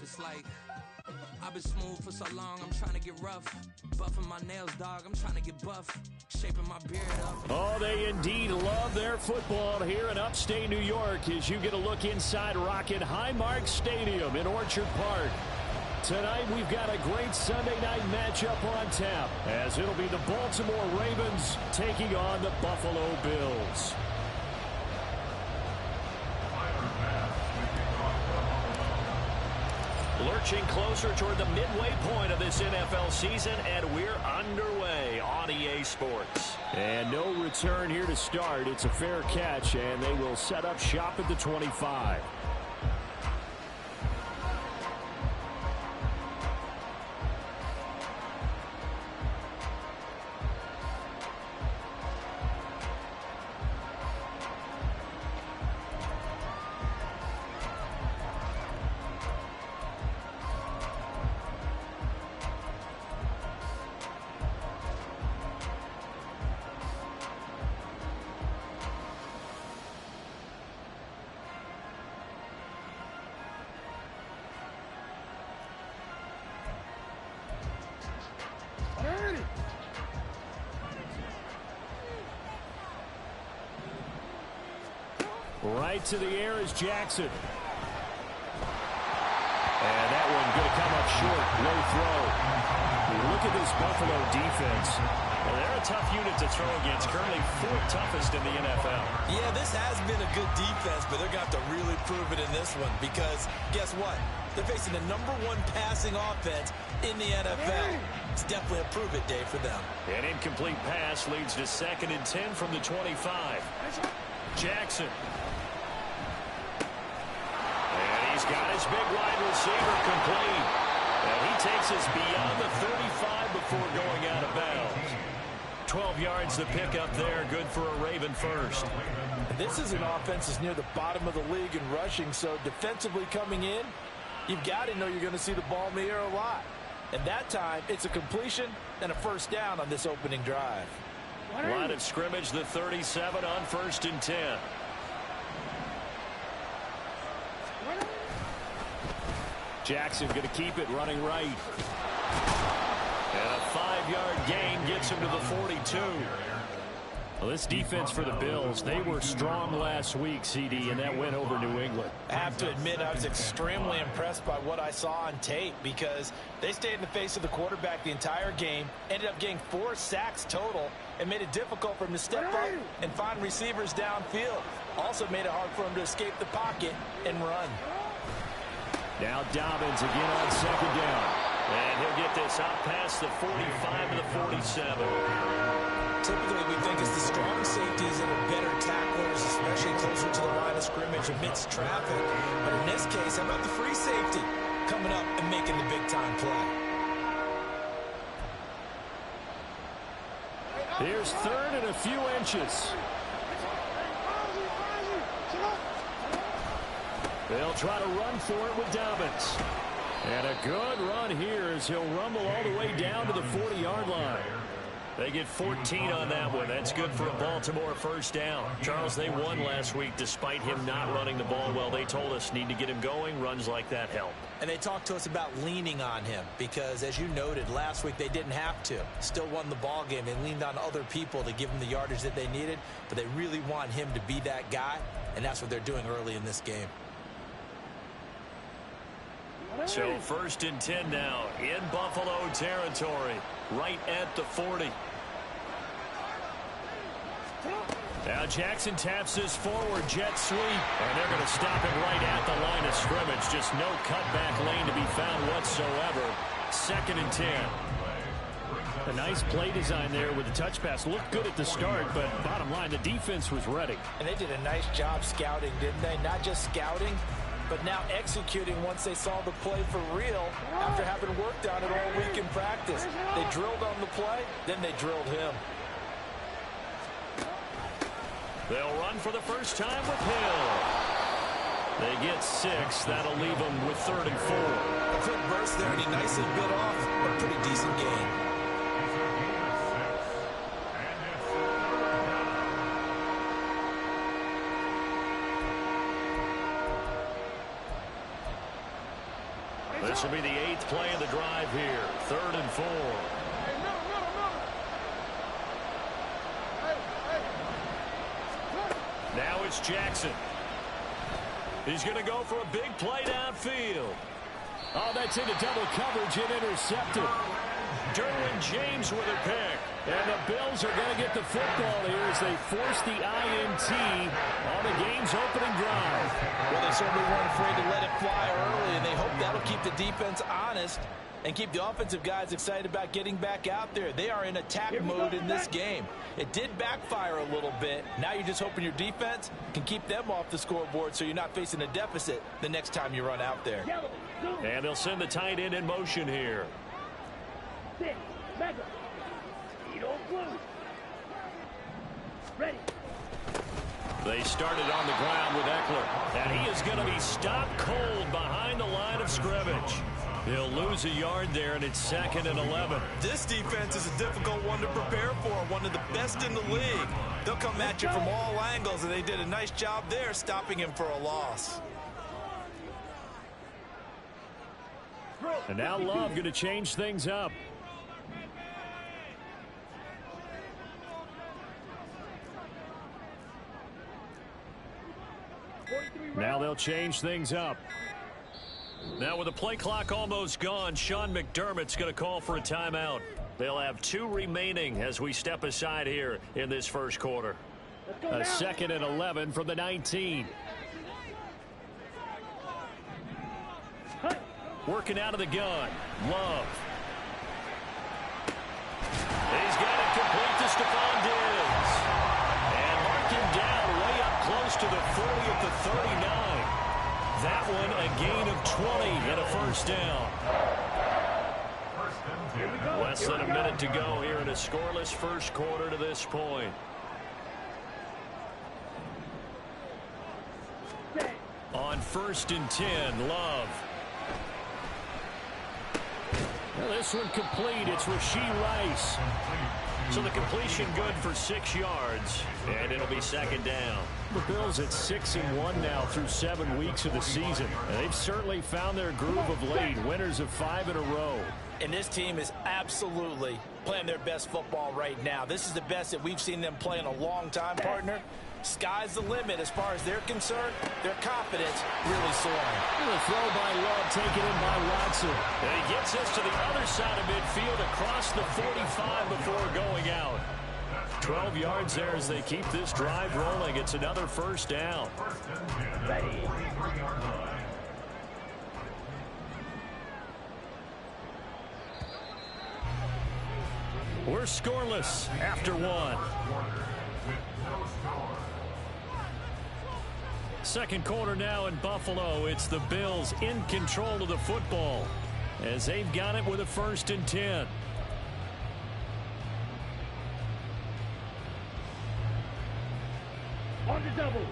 It's like, I've been smooth for so long, I'm trying to get rough. Buffing my nails, dog, I'm trying to get buff. Shaping my beard up. Oh, they indeed love their football here in upstate New York as you get a look inside Rocket Highmark Stadium in Orchard Park. Tonight we've got a great Sunday night matchup on tap as it'll be the Baltimore Ravens taking on the Buffalo Bills. Lurching closer toward the midway point of this NFL season, and we're underway on EA Sports. And no return here to start. It's a fair catch, and they will set up shop at the 25. Right to the air is Jackson. And that one going to come up short. Low throw. Look at this Buffalo defense. Well, they're a tough unit to throw against. Currently 4th toughest in the NFL. Yeah, this has been a good defense, but they're going to have to really prove it in this one because guess what? They're facing the #1 passing offense in the NFL. It's definitely a prove-it day for them. An incomplete pass leads to 2nd and 10 from the 25. Jackson. He's got his big wide receiver complete. And he takes us beyond the 35 before going out of bounds. 12 yards to pick up there. Good for a Raven first. This is an offense that's near the bottom of the league in rushing, so defensively coming in, you've got to know you're going to see the ball in the air a lot. And that time, it's a completion and a first down on this opening drive. Line of scrimmage, the 37 on 1st and 10. Jackson going to keep it running right. And a 5-yard gain gets him to the 42. Well, this defense for the Bills, they were strong last week, CD, and that went over New England. I have to admit, I was extremely impressed by what I saw on tape because they stayed in the face of the quarterback the entire game, ended up getting 4 sacks total, and made it difficult for him to step up and find receivers downfield. Also made it hard for him to escape the pocket and run. Now Dobbins again on 2nd down. And he'll get this out past the 45 to the 47. Typically, we think it's the strong safeties that are better tacklers, especially closer to the line of scrimmage amidst traffic. But in this case, how about the free safety coming up and making the big-time play? Here's 3rd and a few inches. They'll try to run for it with Dobbins. And a good run here as he'll rumble all the way down to the 40-yard line. They get 14 on that one. That's good for a Baltimore first down. Charles, they won last week despite him not running the ball well. They told us need to get him going. Runs like that help. And they talked to us about leaning on him because, as you noted, last week they didn't have to. Still won the ball game. They leaned on other people to give them the yardage that they needed, but they really want him to be that guy, and that's what they're doing early in this game. So 1st and 10 now in Buffalo territory, right at the 40. Now Jackson taps this forward jet sweep, and they're going to stop it right at the line of scrimmage. Just no cutback lane to be found whatsoever. 2nd and 10. A nice play design there with the touch pass. Looked good at the start, but bottom line, the defense was ready. And they did a nice job scouting, didn't they? Not just scouting, but now executing once they saw the play for real after having worked on it all week in practice. They drilled on the play, then they drilled him. They'll run for the first time with Hill. They get 6. That'll leave them with 3rd and 4. A quick burst there, and he nicely bit off a pretty decent gain. This will be the 8th play of the drive here. 3rd and 4. Now it's Jackson. He's going to go for a big play downfield. Oh, that's into double coverage and intercepted. Derwin James with a pick. And the Bills are going to get the football here as they force the INT on the game's opening drive. Well, they certainly weren't afraid to let it fly early, and they hope that'll keep the defense honest and keep the offensive guys excited about getting back out there. They are in attack mode in this game. It did backfire a little bit. Now you're just hoping your defense can keep them off the scoreboard so you're not facing a deficit the next time you run out there. And they'll send the tight end in motion here. Ready. They started on the ground with Eckler. And he is going to be stopped cold behind the line of scrimmage. He'll lose a yard there, and it's 2nd and 11. This defense is a difficult one to prepare for, one of the best in the league. They'll come at you from all angles, and they did a nice job there stopping him for a loss. And now Love going to change things up. Now they'll change things up. Now with the play clock almost gone, Sean McDermott's going to call for a timeout. They'll have 2 remaining as we step aside here in this first quarter. A 2nd and 11 from the 19. Working out of the gun. Love. He's got it complete to Stephon Diggs. And mark him down way up close to the 40 at the 39. That one a gain of 20 and a first down. Less than a minute to go here in a scoreless first quarter to this point. On 1st and 10, Love. Well, this one complete. It's Rashee Rice. So the completion good for 6 yards, and it'll be 2nd down. The Bills at 6-1 now through 7 weeks of the season. And they've certainly found their groove of late. Winners of 5 in a row. And this team is absolutely playing their best football right now. This is the best that we've seen them play in a long time, partner. Sky's the limit as far as they're concerned. Their confidence really soaring. And the throw by Love taken in by Watson. And he gets us to the other side of midfield across the 45 before going out. 12 yards there as they keep this drive rolling. It's another first down. We're scoreless after 1. Second quarter now in Buffalo. It's the Bills in control of the football as they've got it with a 1st and 10. On the double.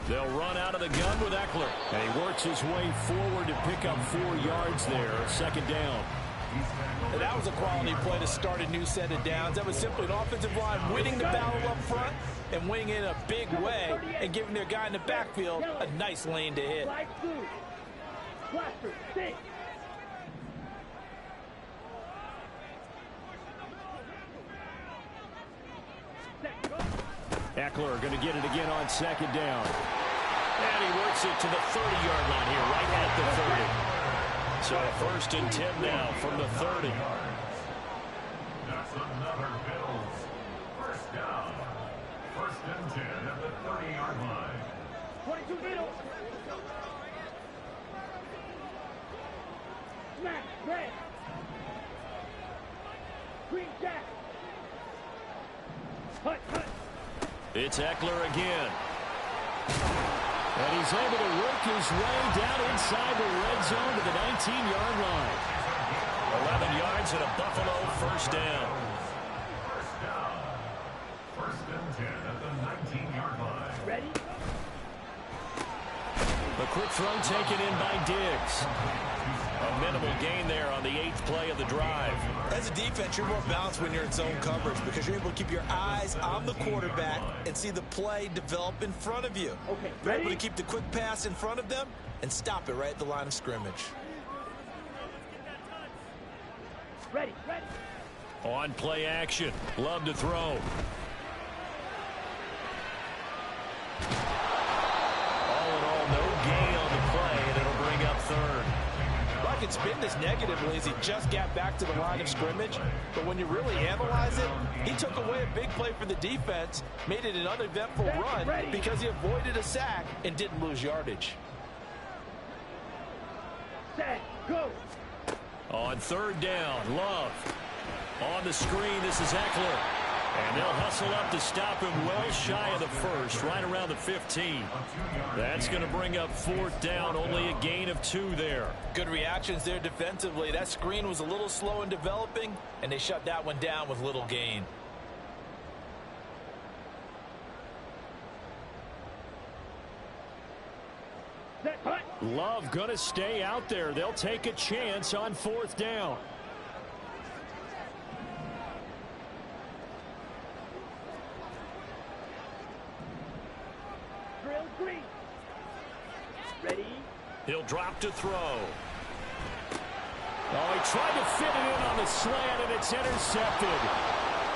They'll run out of the gun with Eckler. And he works his way forward to pick up 4 yards there. 2nd down. And that was a quality play to start a new set of downs. That was simply an offensive line winning the battle up front and winning it in a big way and giving their guy in the backfield a nice lane to hit. Eckler going to get it again on 2nd down. And he works it to the 30-yard line here, right at the 30. So 1st and 10 now from the 30. That's another Bills first down. 1st and 10 at the 30-yard line. 22 middle. Smack, red. Green jack. Hut, hut. It's Eckler again. And he's able to work his way down inside the red zone to the 19-yard line. 11 yards and a Buffalo first down. First down. 1st and 10 at the 19-yard line. Ready? A quick throw taken in by Diggs. A minimal gain there on the 8th play of the drive. As a defense, you're more balanced when you're in zone coverage because you're able to keep your eyes on the quarterback and see the play develop in front of you. Okay, you're ready? able to keep the quick pass in front of them and stop it right at the line of scrimmage. Ready, ready. On play action. Love to throw. All in all, no gain on the play, and it'll bring up third. I can spin this negatively as he just got back to the line of scrimmage, but when you really analyze it, he took away a big play for the defense, made it an uneventful run because he avoided a sack and didn't lose yardage. Set, go. On third down, Love. On the screen, this is Eckler. And they'll hustle up to stop him well shy of the first, right around the 15. That's going to bring up fourth down, only a gain of 2 there. Good reactions there defensively. That screen was a little slow in developing, and they shut that one down with little gain. Set, cut. Love going to stay out there. They'll take a chance on fourth down. Drill green. Ready. He'll drop to throw. Oh, he tried to fit it in on the slant, and it's intercepted.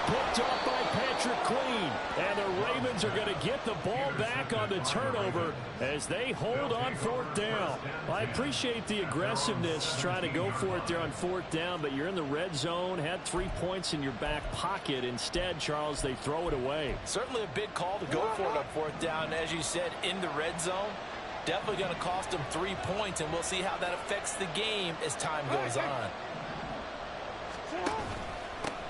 Picked up by Patrick Queen. And the Ravens are going to get the ball back on the turnover as they hold on fourth down. I appreciate the aggressiveness trying to go for it there on fourth down, but you're in the red zone, had 3 points in your back pocket. Instead, Charles, they throw it away. Certainly a big call to go for it on fourth down. As you said, in the red zone. Definitely going to cost them 3 points, and we'll see how that affects the game as time goes on.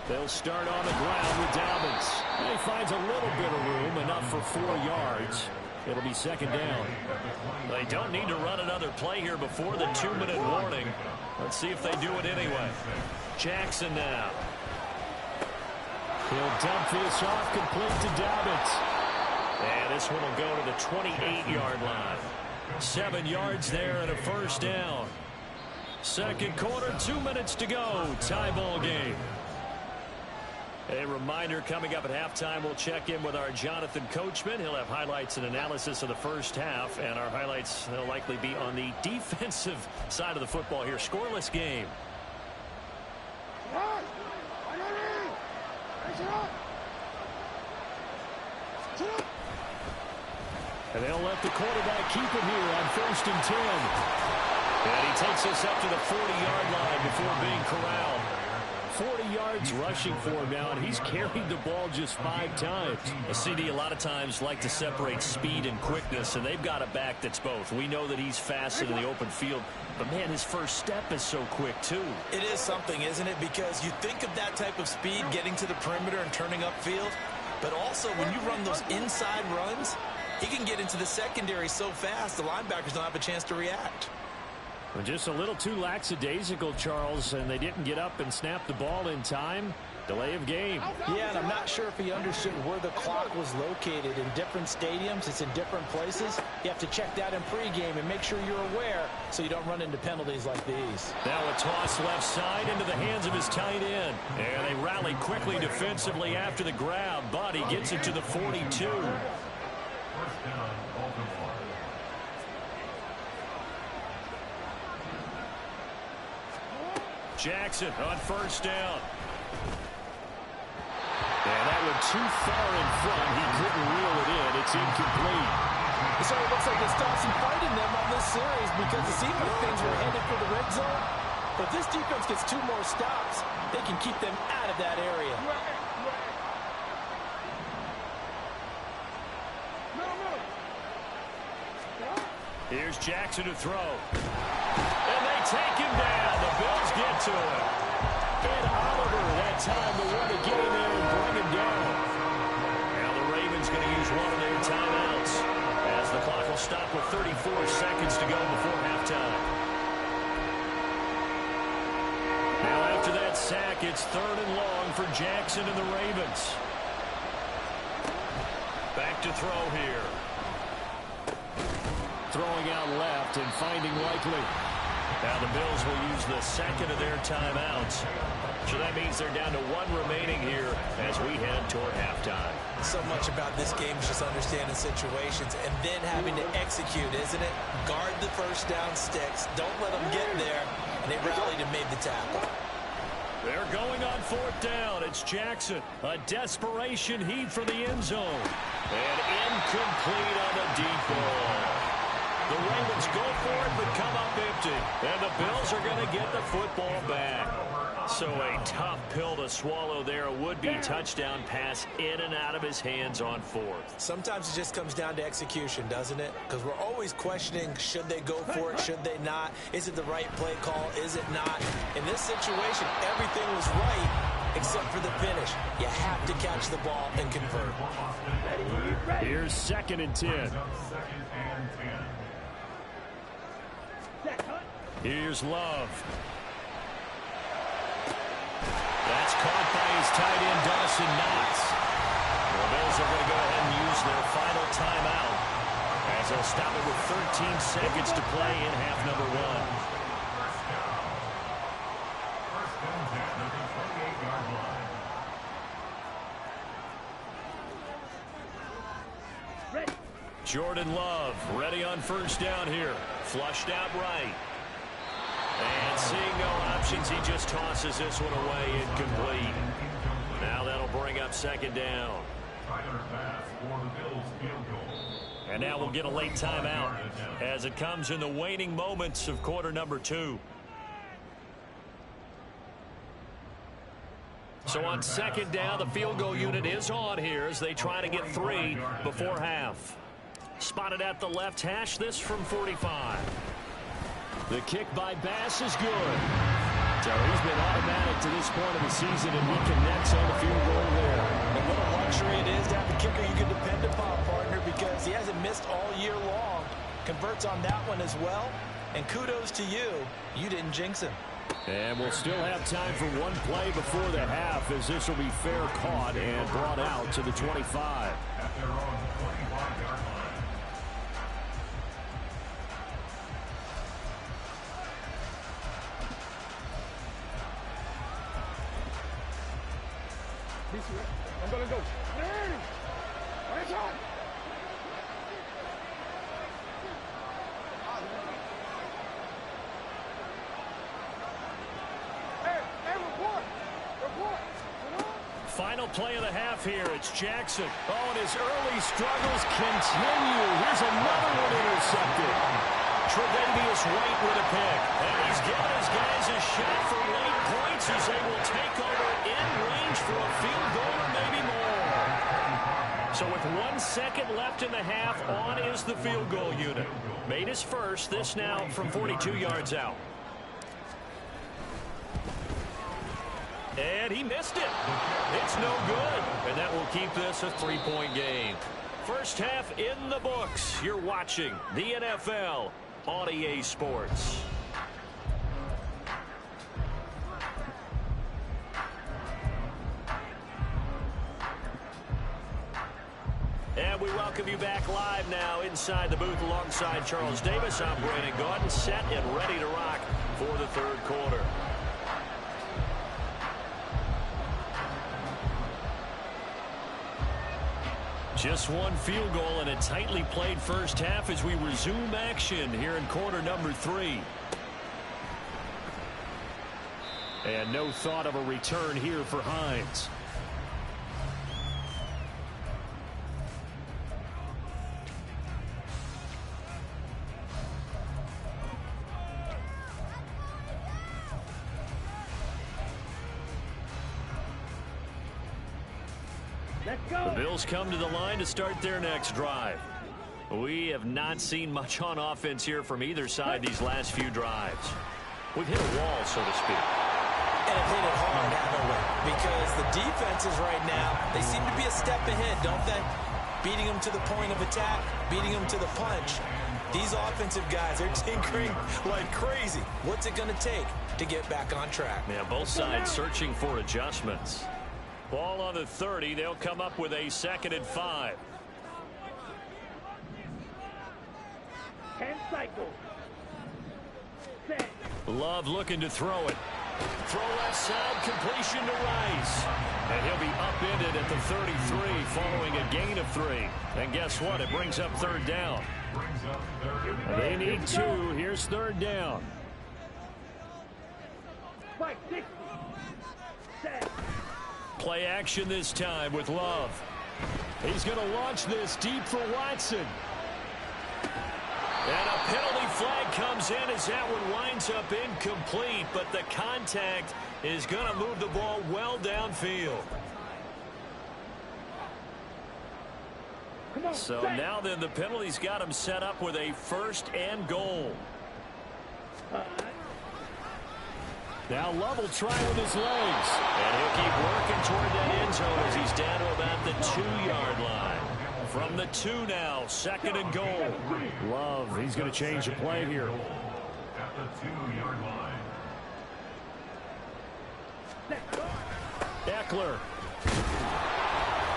They'll start on the ground with Dobbins. And he finds a little bit of room, enough for 4 yards. It'll be second down. They don't need to run another play here before the 2-minute warning. Let's see if they do it anyway. Jackson now. He'll dump this off complete to Dobbins. And this one will go to the 28-yard line. 7 yards there and a first down. Second quarter, 2 minutes to go. Tie ball game. A reminder, coming up at halftime, we'll check in with our Jonathan Coachman. He'll have highlights and analysis of the first half, and our highlights will likely be on the defensive side of the football here. Scoreless game. And they'll let the quarterback keep it here on 1st and 10. And he takes us up to the 40-yard line before being corralled. 40 yards rushing for him now, and he's carried the ball just 5 times. A CD a lot of times like to separate speed and quickness, and they've got a back that's both. We know that he's fast in the open field, but, man, his first step is so quick, too. It is something, isn't it? Because you think of that type of speed getting to the perimeter and turning upfield, but also when you run those inside runs, he can get into the secondary so fast the linebackers don't have a chance to react. Just a little too lackadaisical, Charles, and they didn't get up and snap the ball in time. Delay of game. Yeah, and I'm not sure if he understood where the clock was located. In different stadiums, it's in different places. You have to check that in pregame and make sure you're aware so you don't run into penalties like these. Now a toss left side into the hands of his tight end. And they rally quickly defensively after the grab, but he gets it to the 42. First down, Baltimore. Jackson on first down. And that one too far in front. He couldn't reel it in. It's incomplete. So it looks like there's still some fight in them on this series because it seemed like things were headed for the red zone. But if this defense gets 2 more stops, they can keep them out of that area. Here's Jackson to throw. And they take him down. The Bills get to him. And Oliver that time to want to get in there and bring him down. Now the Ravens going to use one of their timeouts as the clock will stop with 34 seconds to go before halftime. Now after that sack, it's 3rd and long for Jackson and the Ravens. Back to throw here. throwing out left and finding Likely. Now the Bills will use the second of their timeouts. So that means they're down to one remaining here as we head toward halftime. So much about this game is just understanding situations and then having to execute, isn't it? Guard the first down sticks. Don't let them get there. And they rallied and made the tackle. They're going on fourth down. It's Jackson. A desperation heave for the end zone. And incomplete on the deep ball. The Ravens go for it but come up empty. And the Bills are going to get the football back. So a tough pill to swallow there. A would-be touchdown pass in and out of his hands on fourth. Sometimes it just comes down to execution, doesn't it? Because we're always questioning, should they go for it, should they not? Is it the right play call, is it not? In this situation, everything was right except for the finish. You have to catch the ball and convert. Here's 2nd and 10. Here's Love. That's caught by his tight end, Dawson Knox. The Bills are going to go ahead and use their final timeout as they'll stop it with 13 seconds to play in half number 1. Ready. Jordan Love ready on first down here. Flushed out right. And seeing no options, he just tosses this one away, incomplete. Now that'll bring up 2nd down. And now we'll get a late timeout as it comes in the waning moments of quarter number 2. So on 2nd down, the field goal unit is on here as they try to get 3 before half. Spotted at the left hash, this from 45. The kick by Bass is good. So he's been automatic to this point of the season, and he connects on the field goal there. And what a luxury it is to have a kicker you can depend upon, partner, because he hasn't missed all year long. Converts on that one as well. And kudos to you. You didn't jinx him. And we'll still have time for one play before the half, as this will be fair caught and brought out to the 25. I'm gonna go. Hey! Report! Final play of the half here. It's Jackson. Oh, and his early struggles continue. Here's another one intercepted. Tre'Davious White with a pick. And he's giving his guys a shot for late points as they will take over in range for a field goal or maybe more. So with 1 second left in the half, on is the field goal unit. Made his first, this now from 42 yards out. And he missed it. It's no good. And that will keep this a 3-point game. First half in the books. You're watching the NFL on EA Sports. And we welcome you back live now inside the booth alongside Charles Davis. I'm Brandon Gaudin, set and ready to rock for the third quarter. Just one field goal and a tightly played first half as we resume action here in quarter number 3. And no thought of a return here for Hines. The Bills come to the line to start their next drive. We have not seen much on offense here from either side these last few drives. We've hit a wall, so to speak. And have hit it hard, haven't we? Because the defenses right now, they seem to be a step ahead, don't they? Beating them to the point of attack, beating them to the punch. These offensive guys, they're tinkering like crazy. What's it going to take to get back on track? Yeah, both sides searching for adjustments. Ball on the 30. They'll come up with a 2nd and 5. 10 cycles. Set. Love looking to throw it. Throw left side, completion to Rice. And he'll be upended at the 33 following a gain of 3. And guess what? It brings up third down. They need 2. Here's third down. 560. Set. Play action this time with Love. He's going to launch this deep for Watson. And a penalty flag comes in as that one winds up incomplete, but the contact is going to move the ball well downfield. So now then the penalty's got him set up with a 1st and goal. Now Love will try with his legs. And he'll keep working toward that end zone as he's down to about the 2-yard line. From the 2 now, 2nd and goal. Love, he's going to change the play here. At the 2-yard line. Eckler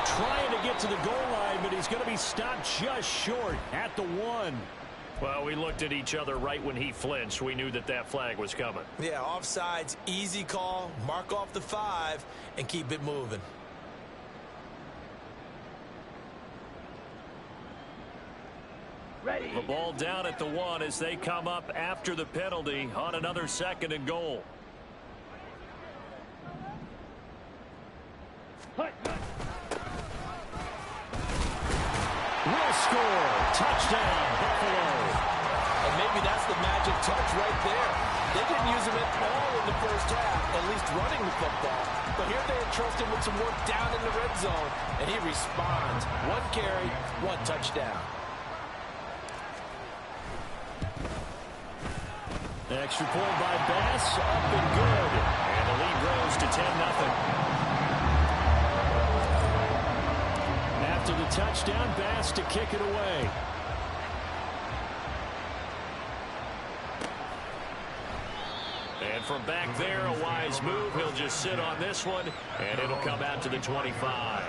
trying to get to the goal line, but he's going to be stopped just short at the 1. Well, we looked at each other right when he flinched. We knew that that flag was coming. Yeah, offsides, easy call. Mark off the 5 and keep it moving. Ready. The ball down at the 1 as they come up after the penalty on another 2nd and goal. Will score. Touchdown, Buffalo. And maybe that's the magic touch right there. They didn't use him at all in the first half, at least running the football. But here they entrust him with some work down in the red zone, and he responds. 1 carry, 1 touchdown. Extra point by Bass, up and good. And the lead grows to 10-0. After the touchdown, Bass to kick it away. And from back there, a wise move. He'll just sit on this one, and it'll come out to the 25.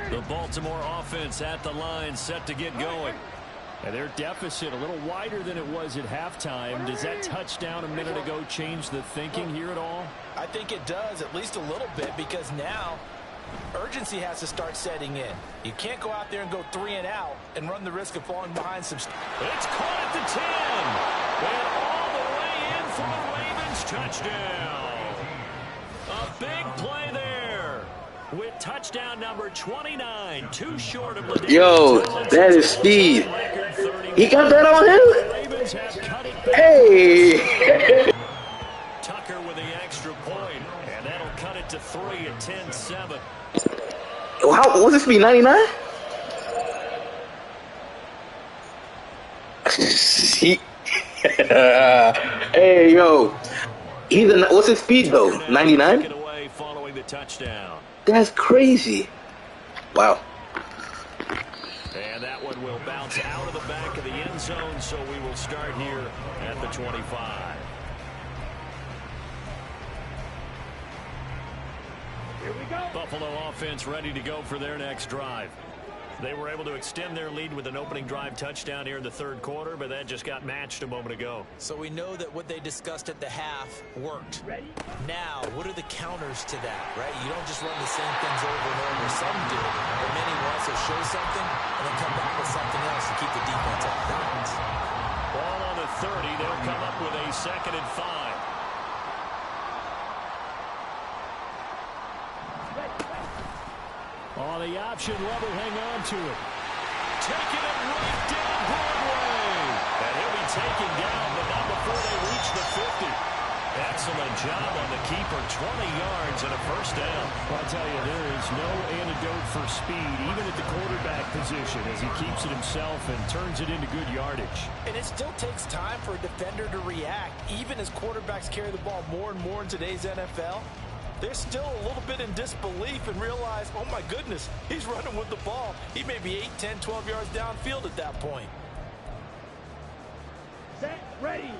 The Baltimore offense at the line, set to get going. And their deficit a little wider than it was at halftime. Does that touchdown a minute ago change the thinking here at all? I think it does, at least a little bit, because now urgency has to start setting in. You can't go out there and go 3 and out and run the risk of falling behind some. It's caught at the 10. And all the way in for a Ravens touchdown. A big play there. With touchdown number 29, too short of the. Yo, that is speed. He got that on him? Hey! Tucker with the extra point, and that'll cut it to 3 at 10-7. How, what's this speed, 99? Hey, yo. What's his speed, though? 99? Away following the touchdown. That's crazy. Wow. And that one will bounce out of the back of the end zone, so we will start here at the 25. Here we go. Buffalo offense ready to go for their next drive. They were able to extend their lead with an opening drive touchdown here in the 3rd quarter, but that just got matched a moment ago. So we know that what they discussed at the half worked. Ready. Now, what are the counters to that, right? You don't just run the same things over and over. Some do, but many will also show something and then come back with something else to keep the defense off balance. Ball on the 30. They'll come up with a 2nd and 5. On the option, Love will hang on to it. Taking it right down Broadway. And he'll be taken down, but not before they reach the 50. Excellent job on the keeper. 20 yards and a 1st down. Well, I tell you, there is no antidote for speed, even at the quarterback position, as he keeps it himself and turns it into good yardage. And it still takes time for a defender to react, even as quarterbacks carry the ball more and more in today's NFL. They're still a little bit in disbelief and realize, oh, my goodness, he's running with the ball. He may be 8, 10, 12 yards downfield at that point. Set. Ready.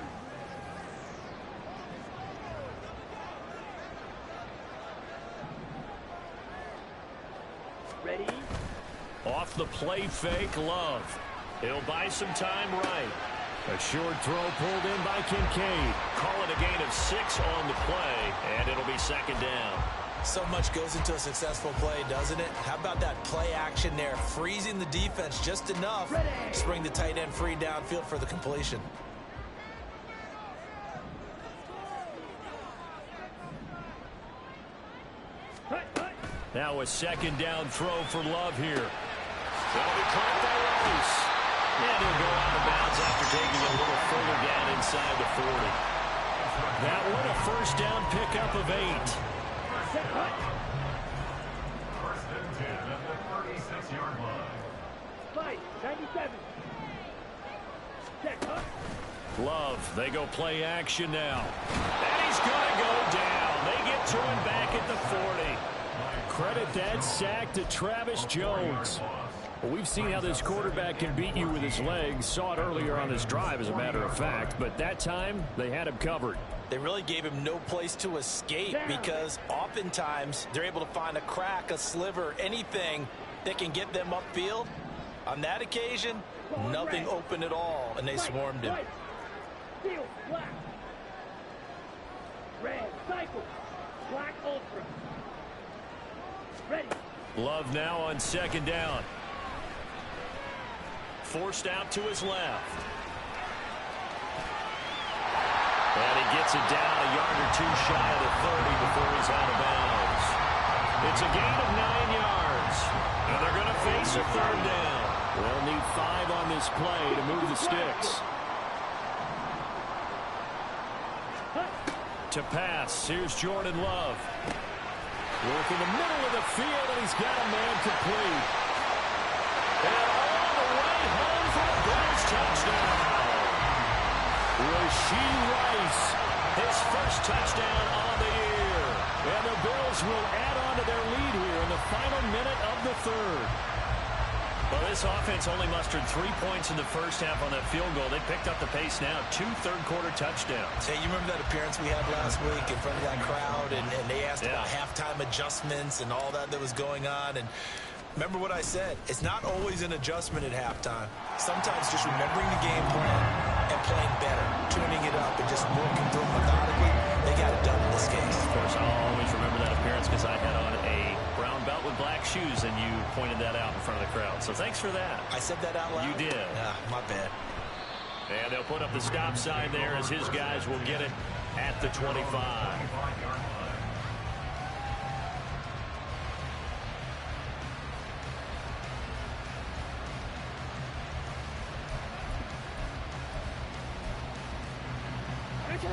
Ready. Off the play fake, Love. He'll buy some time right. A short throw pulled in by Kincaid. Call it a gain of 6 on the play, and it'll be second down. So much goes into a successful play, doesn't it? How about that play action there, freezing the defense just enough to bring the tight end free downfield for the completion. Now a second down throw for Love here. That'll be caught by Rice. And he'll go out of bounds after taking a little further down inside the 40. That one a first down pickup of 8. First and 10 at the 36-yard line. Fight. 97. Set. Love, they go play action now. And he's going to go down. They get to him back at the 40. Credit that sack to Travis Jones. Well, we've seen how this quarterback can beat you with his legs. Saw it earlier on this drive, as a matter of fact. But that time, they had him covered. They really gave him no place to escape because oftentimes they're able to find a crack, a sliver, anything that can get them upfield. On that occasion, nothing open at all, and they swarmed him. Steel. Black. Red. Cycle. Black ultra. Ready. Love now on second down. Forced out to his left. And he gets it down a yard or two shy of the 30 before he's out of bounds. It's a gain of 9 yards. And they're going to face a third down. They'll need 5 on this play to move the sticks. To pass, here's Jordan Love. Work in the middle of the field, and he's got a man complete. And all the way home for the Bills touchdown. Rashee Rice, his first touchdown on the year. And the Bills will add on to their lead here in the final minute of the third. Well, this offense only mustered 3 points in the first half on that field goal. They picked up the pace now. 2 third-quarter touchdowns. Hey, you remember that appearance we had last week in front of that crowd, and they asked about halftime adjustments and all that was going on. And remember what I said. It's not always an adjustment at halftime. Sometimes just remembering the game plan and playing better, tuning it up, and just working through methodically. They got it done in this case. Of course, I'll always remember that appearance because I had on a brown belt with black shoes, and you pointed that out in front of the crowd. So thanks for that. I said that out loud? You did. My bad. And they'll put up the stop sign there as his guys will get it at the 25.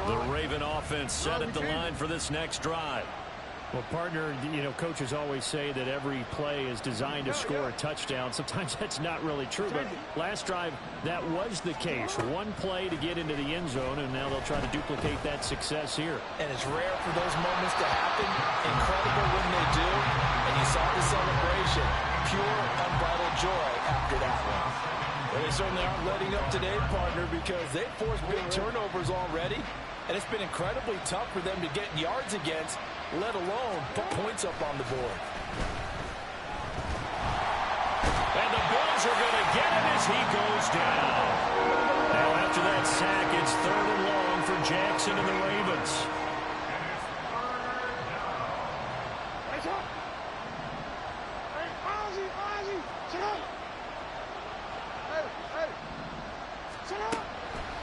The Raven offense set at the line for this next drive. Well, partner, you know, coaches always say that every play is designed to score a touchdown. Sometimes that's not really true, but last drive, that was the case. One play to get into the end zone, and now they'll try to duplicate that success here. And it's rare for those moments to happen. Incredible when they do. And you saw the celebration. Pure, unbridled joy after that one. Well, they certainly aren't letting up today, partner, because they've forced big turnovers already. And it's been incredibly tough for them to get yards against, let alone put points up on the board. And the Bills are going to get him as he goes down. Now after that sack, it's 3rd and long for Jackson and the Ravens.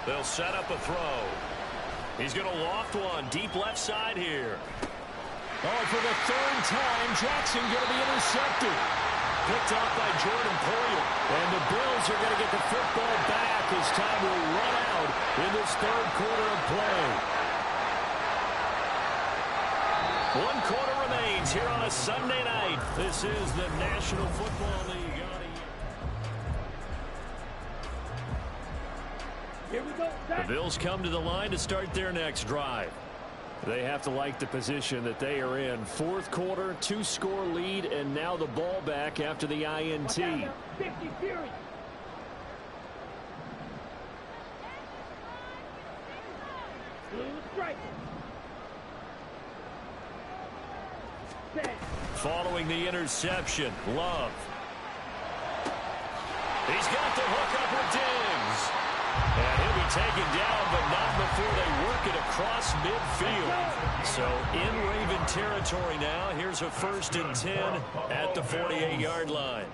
They'll set up a throw. He's going to loft one deep left side here. Oh, for the 3rd time, Jackson going to be intercepted. Picked off by Jordan Poyer. And the Bills are going to get the football back as time will run out in this 3rd quarter of play. 1 quarter remains here on a Sunday night. This is the National Football League. Here we go. The Bills come to the line to start their next drive. They have to like the position that they are in. 4th quarter, 2-score lead, and now the ball back after the INT. 50 Fury. Following the interception, Love. He's got the hook up with Diggs. And he'll be taken down, but not before they work it across midfield. So in Raven territory now. Here's a 1st and 10 at the 48-yard line.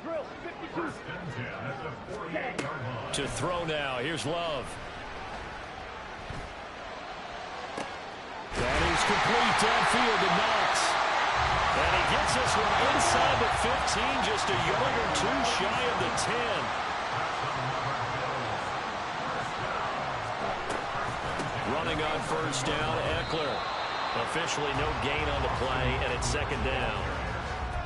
First and 10 at the 48-yard line. To throw now. Here's Love. That is complete downfield to Knox. And he gets this one inside the 15, just a yard or two shy of the 10. Running on 1st down, Eckler. Officially no gain on the play, and it's 2nd down.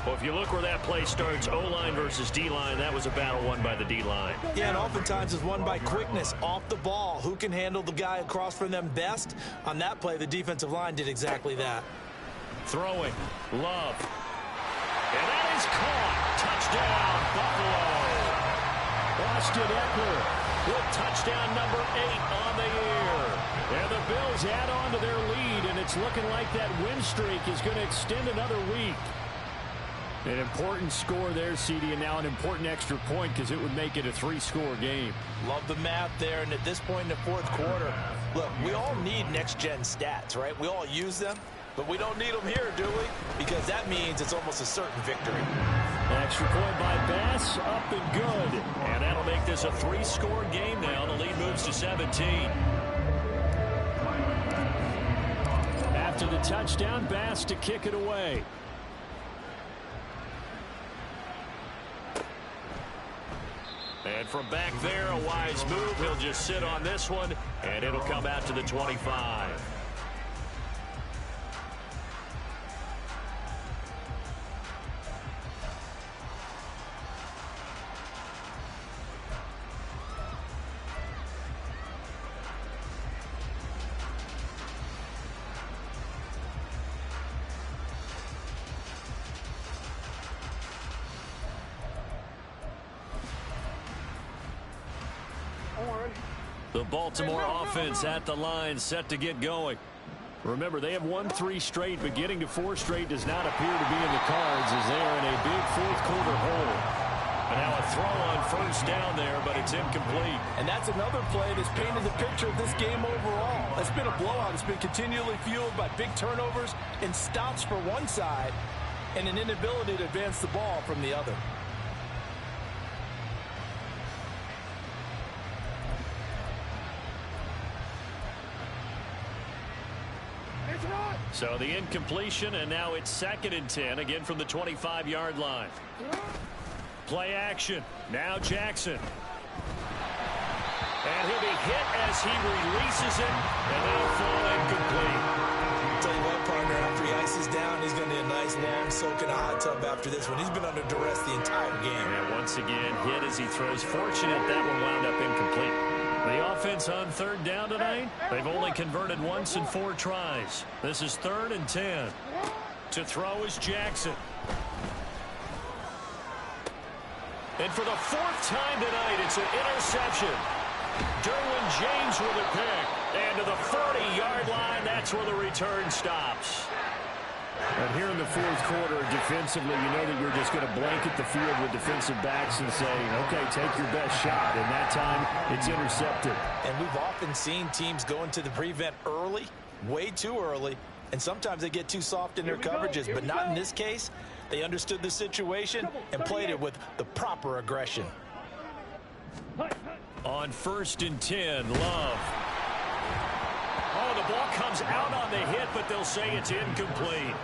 Well, if you look where that play starts, O-line versus D-line, that was a battle won by the D-line. Yeah, and oftentimes it's won by quickness off the ball. Who can handle the guy across from them best? On that play, the defensive line did exactly that. Throwing, Love. And that is caught. Touchdown, Buffalo. Austin Eckler with touchdown number 8 on the year. And the Bills add on to their lead, and it's looking like that win streak is going to extend another week. An important score there, CD, and now an important extra point because it would make it a 3-score game. Love the math there, and at this point in the 4th quarter, look, we all need next-gen stats, right? We all use them, but we don't need them here, do we? Because that means it's almost a certain victory. Extra point by Bass, up and good. And that'll make this a 3-score game now. The lead moves to 17. After the touchdown, Bass to kick it away. And from back there, a wise move. He'll just sit on this one, and it'll come out to the 25. The Baltimore offense at the line, set to get going. Remember, they have won 3 straight, but getting to 4 straight does not appear to be in the cards as they are in a big 4th quarter hole. And now a throw on 1st down there, but it's incomplete. And that's another play that's painted the picture of this game overall. It's been a blowout. It's been continually fueled by big turnovers and stops for one side and an inability to advance the ball from the other. So the incompletion, and now it's 2nd and 10, again from the 25-yard line. Play action. Now Jackson. And he'll be hit as he releases it, and that'll fall incomplete. Tell you what, partner, after he ices down, he's going to need a nice long soak in a hot tub after this one. He's been under duress the entire game. And once again, hit as he throws. Fortunate that one wound up incomplete. The offense on 3rd down tonight, they've only converted once in 4 tries. This is 3rd and 10. To throw is Jackson. And for the 4th time tonight, it's an interception. Derwin James with a pick. And to the 40-yard line, that's where the return stops. And here in the 4th quarter, defensively, you know that you're just going to blanket the field with defensive backs and say, okay, take your best shot. And that time, it's intercepted. And we've often seen teams go into the prevent early, way too early, and sometimes they get too soft in their coverages, but not in this case. They understood the situation and played it with the proper aggression. On 1st and 10, Love. Oh, the ball comes out on the hit, but they'll say it's incomplete.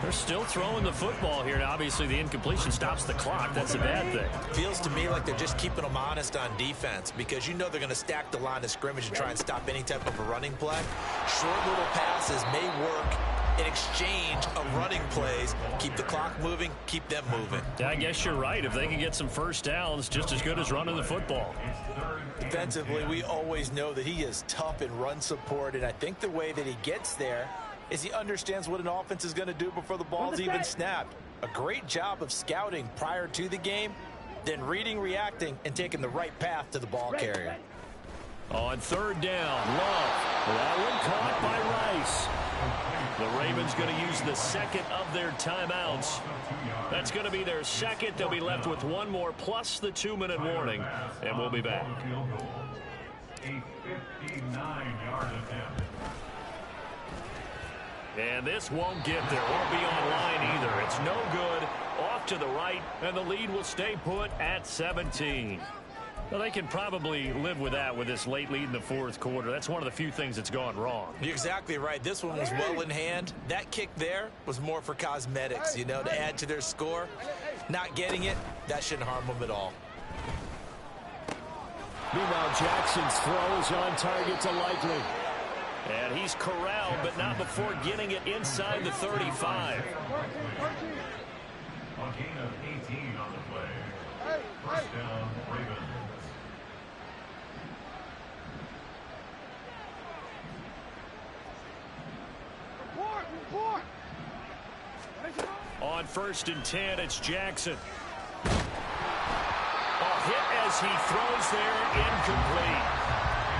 They're still throwing the football here. Now, obviously, the incompletion stops the clock. That's a bad thing. Feels to me like they're just keeping them honest on defense because you know they're going to stack the line of scrimmage and try and stop any type of a running play. Short little passes may work in exchange of running plays. Keep the clock moving, keep them moving. I guess you're right. If they can get some 1st downs, just as good as running the football. Defensively, we always know that he is tough in run support, and I think the way that he gets there is he understands what an offense is going to do before the ball's even snapped. A great job of scouting prior to the game, then reading, reacting, and taking the right path to the ball carrier. On third down, Love. That one caught by Rice. The Ravens going to use the second of their timeouts. That's going to be their second. They'll be left with one more plus the 2-minute warning, and we'll be back. A 59-yard attempt. And this won't get there. Won't be online either. It's no good. Off to the right, and the lead will stay put at 17. Well, they can probably live with that with this late lead in the fourth quarter. That's one of the few things that's gone wrong. You're exactly right. This one was well in hand. That kick there was more for cosmetics, you know, to add to their score. Not getting it, that shouldn't harm them at all. Meanwhile, Jackson's throw is on target to Likely. And he's corralled, but not before getting it inside the 35. A gain of 18 on the play. First down, Ravens. On 1st and 10, it's Jackson. A hit as he throws there, incomplete.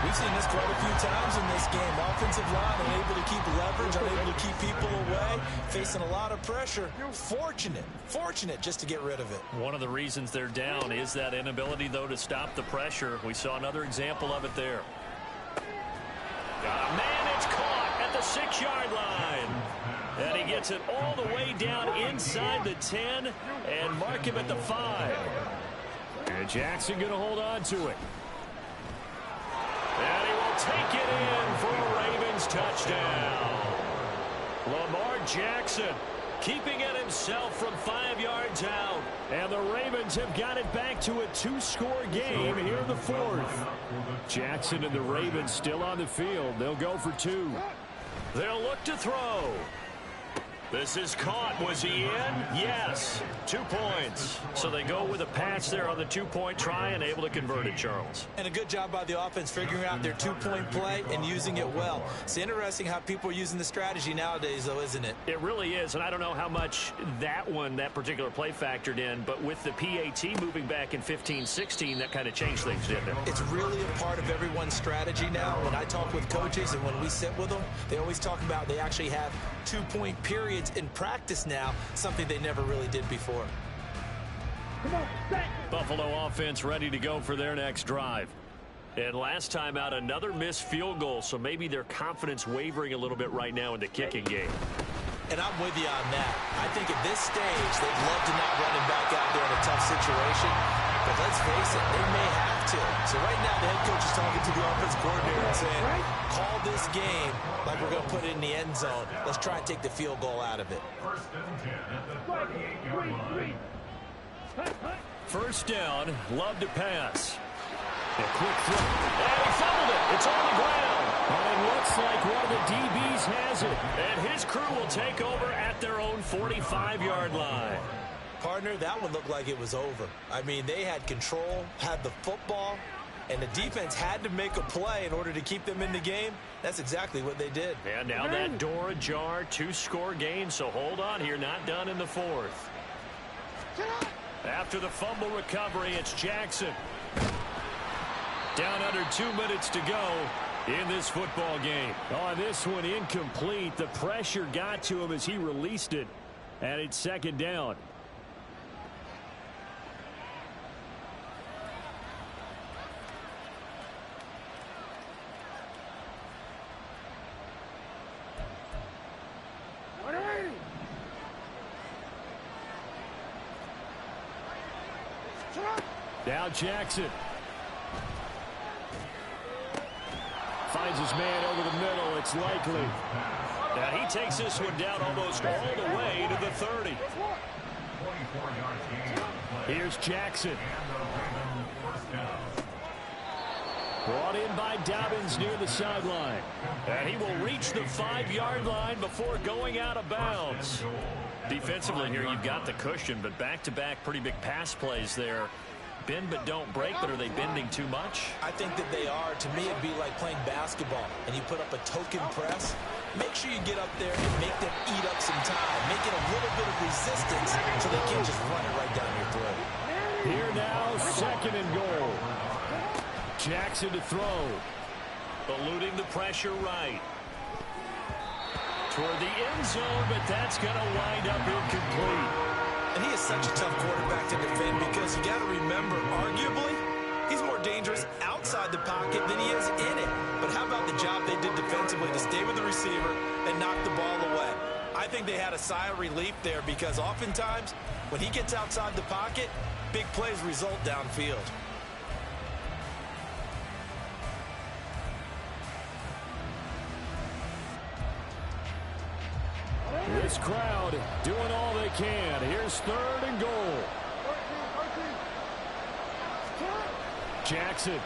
We've seen this quite a few times in this game. Offensive line unable to keep leverage, unable to keep people away, facing a lot of pressure. Fortunate just to get rid of it. One of the reasons they're down is that inability, though, to stop the pressure. We saw another example of it there. Got a man, it's caught at the 6-yard line. And he gets it all the way down inside the 10 and mark him at the 5. And Jackson going to hold on to it. And he will take it in for a Ravens touchdown. Lamar Jackson keeping it himself from 5 yards out. And the Ravens have got it back to a 2-score game here in the fourth. Jackson and the Ravens still on the field. They'll go for 2. They'll look to throw. This is caught. Was he in? Yes. 2 points. So they go with a pass there on the 2-point try and able to convert it, Charles. And a good job by the offense figuring out their 2-point play and using it well. It's interesting how people are using the strategy nowadays, though, isn't it? It really is, and I don't know how much that particular play factored in, but with the PAT moving back in 15-16, that kind of changed things, didn't it? It's really a part of everyone's strategy now. When I talk with coaches and when we sit with them, they always talk about they actually have 2-point periods in practice now, something they never really did before. Buffalo offense ready to go for their next drive. And last time out, another missed field goal, so maybe their confidence wavering a little bit right now in the kicking game. And I'm with you on that. I think at this stage, they'd love to not run him back out there in a tough situation. But let's face it, they may have to. So right now, the head coach is talking to the offensive coordinator and saying, call this game like we're going to put it in the end zone. Let's try and take the field goal out of it. First and 10 at the 38-yard line. First down, Love to pass. A quick throw. And he fumbled it. It's on the ground. And it looks like one of the DBs has it. And his crew will take over at their own 45-yard line. Partner, that one looked like it was over. I mean, they had control, had the football, and the defense had to make a play in order to keep them in the game. That's exactly what they did. And now that door ajar, 2-score game, so hold on here, not done in the fourth. After the fumble recovery, it's Jackson. Down under 2 minutes to go in this football game. On this one, incomplete. The pressure got to him as he released it, and it's second down. Now Jackson finds his man over the middle. It's Likely. Now he takes this one down almost all the way to the 30. Here's Jackson. Brought in by Dobbins near the sideline. And he will reach the 5-yard line before going out of bounds. Defensively here, you've got the cushion, but back-to-back pretty big pass plays there. Bend but don't break, but are they bending too much? I think that they are. To me, it'd be like playing basketball, and you put up a token press. Make sure you get up there and make them eat up some time. Make it a little bit of resistance so they can't just run it right down your throat. Here now, second and goal. Jackson to throw. Eluding the pressure right. Toward the end zone, but that's going to wind up incomplete. And he is such a tough quarterback to defend because you got to remember, arguably, he's more dangerous outside the pocket than he is in it. But how about the job they did defensively to stay with the receiver and knock the ball away? I think they had a sigh of relief there because oftentimes when he gets outside the pocket, big plays result downfield. This crowd doing all they can. Here's 3rd and goal. Jackson.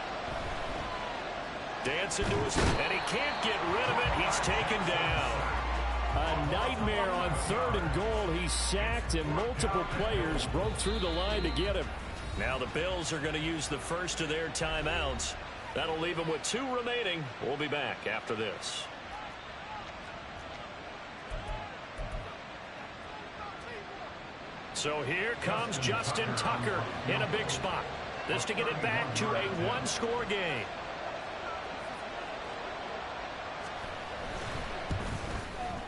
Dancing to his, and he can't get rid of it. He's taken down. A nightmare on 3rd and goal. He's sacked, and multiple players broke through the line to get him. Now the Bills are going to use the first of their timeouts. That'll leave them with 2 remaining. We'll be back after this. So here comes Justin Tucker in a big spot. This to get it back to a 1-score game.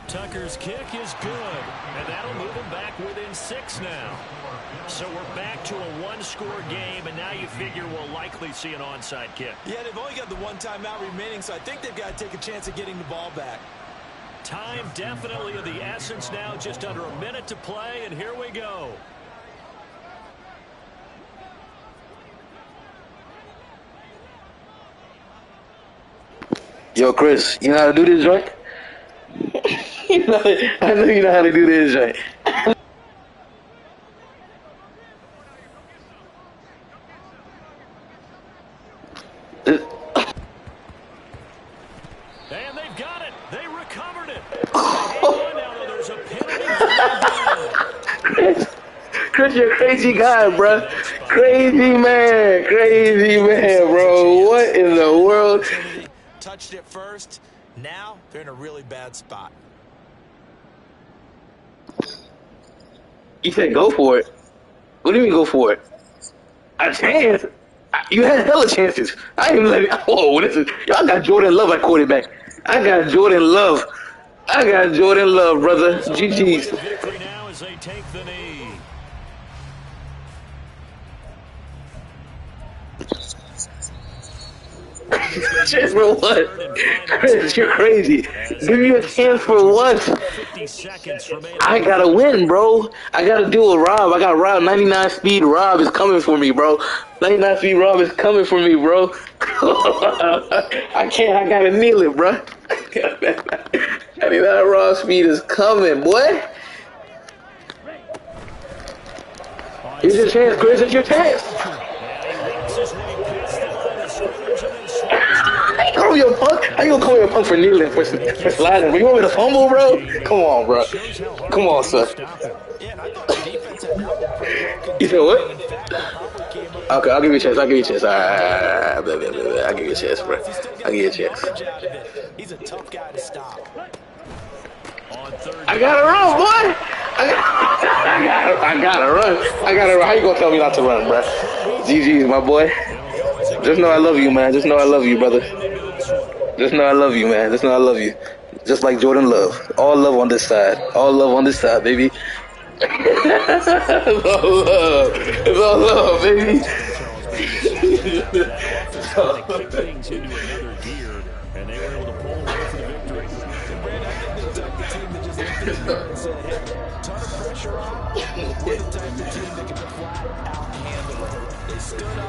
Tucker's kick is good, and that'll move him back within 6 now. So we're back to a 1-score game, and now you figure we'll likely see an onside kick. Yeah, they've only got the 1 timeout remaining, so I think they've got to take a chance of getting the ball back. Time definitely of the essence now, just under a minute to play, and here we go. Yo, Chris, you know how to do this joint? I know you know how to do this joint. And they've got it. They recovered it. There's a penalty. Chris, you're a crazy guy, bro. Crazy man, bro. What in the world? Touched it first. Now they're in a really bad spot. You said go for it. What do you mean go for it? A chance? You had hella chances. I ain't even let it. Whoa, y'all got Jordan Love at quarterback. I got Jordan Love, brother. GG's. Victory now as they take the knee. Chance for what? Chris, you're crazy. Give me a chance for what? I gotta win, bro. I gotta do a Rob. I got Rob. 99 speed Rob is coming for me, bro. 99 speed Rob is coming for me, bro. I can't. I gotta kneel it, bro. 99 Rob speed is coming, boy. Here's your chance, Chris. It's your chance. How you gonna call me a punk for kneeling, for sliding? You want me to fumble, bro? Come on, bro. Come on, son. You said what? Okay, I'll give you a chance. I'll give you a chance. I'll give you a chance, bro. I'll give you a chance. He's a tough guy to stop. I gotta run, boy. I gotta run. How you gonna tell me not to run, bro? GG's, my boy. Just know I love you, man. Just know I love you, brother. Just know I love you, man. Just know I love you. Just like Jordan Love. All love on this side. All love on this side, baby. It's all love. It's all love, baby. Kick things into another gear, and they were able to pull away for the victory. Brad, I think they're the type of team that just looked at the and said, hey, ton of pressure on. We're the type of team that can flat out handle it. They stood up.